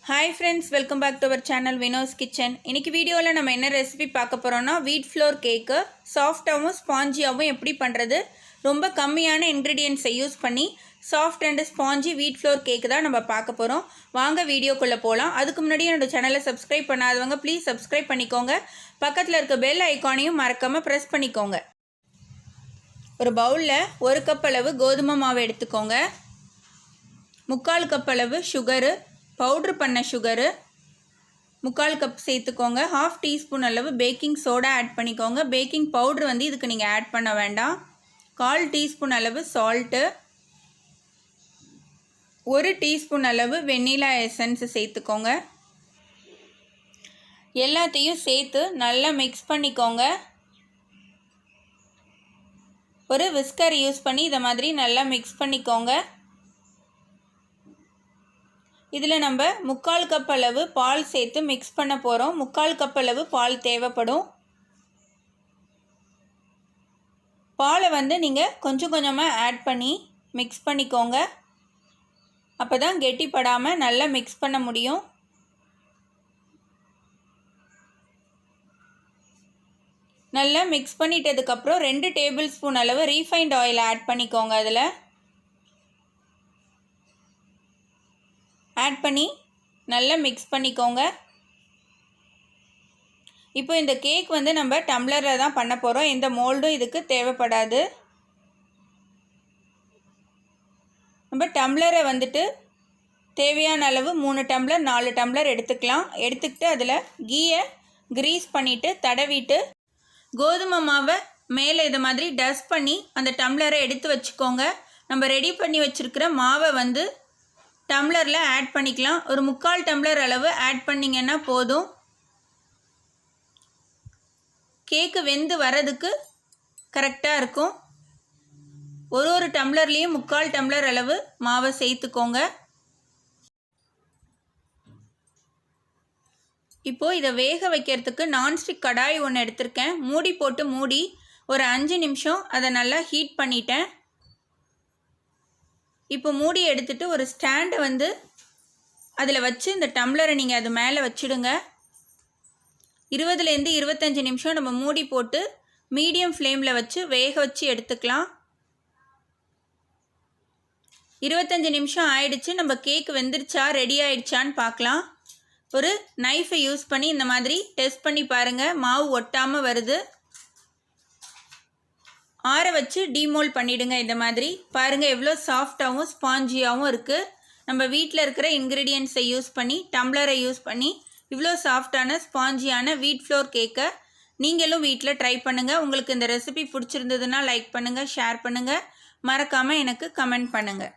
Hi friends, welcome back to our channel Vinod's Kitchen. இன்னைக்கு வீடியோல நம்ம என்ன ரெசிபி பார்க்க போறோம்னா wheat flour cake சாஃப்ட்டாவும் ஸ்பாஞ்சியாவும் எப்படி பண்றது ரொம்ப கம்மியான ingredients யூஸ் பண்ணி soft and spongy wheat flour cake தான் நம்ம பார்க்க போறோம். வாங்க வீடியோக்குள்ள போலாம். அதுக்கு முன்னாடி என்னோட சேனலை சப்ஸ்கிரைப் பண்ணாதவங்க ப்ளீஸ் சப்ஸ்கிரைப் பண்ணிக்கோங்க. பக்கத்துல இருக்க பெல் ஐகானையும் மறக்காம பிரஸ் பண்ணிக்கோங்க. ஒரு பவுல்ல 1 கப் அளவு கோதுமை மாவு எடுத்துக்கோங்க. 3/4 கப் அளவு சுகர் பவுடர் பண்ண சுகரு 3/4 கப் சேர்த்துக்கோங்க. 1/2 டீஸ்பூன் அளவு பேக்கிங் சோடா ஆட் பண்ணிக்கோங்க. பேக்கிங் பவுடர் வந்து இதுக்கு நீங்கள் ஆட் பண்ண வேண்டாம். 1/4 டீஸ்பூன் அளவு சால்ட்டு, 1 டீஸ்பூன் அளவு வெண்ணிலா எசன்ஸ் சேர்த்துக்கோங்க. எல்லாத்தையும் சேர்த்து நல்லா மிக்ஸ் பண்ணிக்கோங்க. ஒரு விஸ்கர் யூஸ் பண்ணி இதை மாதிரி நல்லா மிக்ஸ் பண்ணிக்கோங்க. இதில் நம்ம 3/4 கப் அளவு பால் சேர்த்து மிக்ஸ் பண்ண போகிறோம். 3/4 கப் அளவு பால் தேவைப்படும். பாலை வந்து நீங்கள் கொஞ்சம் கொஞ்சமாக ஆட் பண்ணி மிக்ஸ் பண்ணிக்கோங்க. அப்போ தான் கெட்டிப்படாமல் நல்லா மிக்ஸ் பண்ண முடியும். நல்லா மிக்ஸ் பண்ணிட்டதுக்கப்புறம் 2 டேபிள் ஸ்பூன் அளவு ரீஃபைண்ட் ஆயில் ஆட் பண்ணிக்கோங்க. அதில் ஆட் பண்ணி நல்லா மிக்ஸ் பண்ணிக்கோங்க. இப்போ இந்த கேக் வந்து நம்ம டம்ளரில் தான் பண்ண போகிறோம். எந்த மோல்டும் இதுக்கு தேவைப்படாது. நம்ம டம்ளரை வந்துட்டு தேவையான அளவு 3 டம்ளர் 4 டம்ளர் எடுத்துக்கலாம். எடுத்துக்கிட்டு அதில் கீயை கிரீஸ் பண்ணிவிட்டு தடவிட்டு கோதுமை மாவை மேலே இது மாதிரி டஸ்ட் பண்ணி அந்த டம்ளரை எடுத்து வச்சுக்கோங்க. நம்ம ரெடி பண்ணி வச்சுருக்கிற மாவை வந்து டம்ளரில் ஆட் பண்ணிக்கலாம். ஒரு 3/4 டம்ளர் அளவு ஆட் பண்ணிங்கன்னா போதும். கேக்கு வெந்து வரதுக்கு கரெக்டாக இருக்கும். ஒரு டம்ளர்லேயும் 3/4 டம்ளர் அளவு மாவை சேர்த்துக்கோங்க. இப்போது இதை வேக வைக்கிறதுக்கு நான்ஸ்டிக் கடாய் ஒன்று எடுத்திருக்கேன். மூடி போட்டு மூடி ஒரு 5 நிமிஷம் அதை நல்லா ஹீட் பண்ணிட்டேன். இப்போ மூடி எடுத்துட்டு ஒரு ஸ்டாண்டை வந்து அதில் வச்சு இந்த டம்ளரை நீங்கள் அது மேலே வச்சுடுங்க. 20லேருந்து 25 நிமிஷம் நம்ம மூடி போட்டு மீடியம் ஃப்ளேமில் வச்சு வேக வச்சு எடுத்துக்கலாம். 25 நிமிஷம் ஆயிடுச்சு. நம்ம கேக் வெந்துருச்சா ரெடி ஆயிடுச்சான்னு பார்க்கலாம். ஒரு நைஃபை யூஸ் பண்ணி இந்த மாதிரி டெஸ்ட் பண்ணி பாருங்கள். மாவு ஒட்டாமல் வருது. ஆற வச்சு டீமோல்ட் பண்ணிவிடுங்க. இந்த மாதிரி பாருங்கள் எவ்வளோ சாஃப்டாகவும் ஸ்பாஞ்சியாகவும் இருக்குது. நம்ம வீட்டில் இருக்கிற இன்க்ரீடியன்ட்ஸை யூஸ் பண்ணி டம்ளரை யூஸ் பண்ணி இவ்வளோ சாஃப்டான ஸ்பாஞ்சியான வீட் ஃப்ளோர் கேக்கை நீங்களும் வீட்டில் ட்ரை பண்ணுங்கள். உங்களுக்கு இந்த ரெசிபி பிடிச்சிருந்ததுன்னா லைக் பண்ணுங்கள், ஷேர் பண்ணுங்கள், மறக்காமல் எனக்கு கமெண்ட் பண்ணுங்கள்.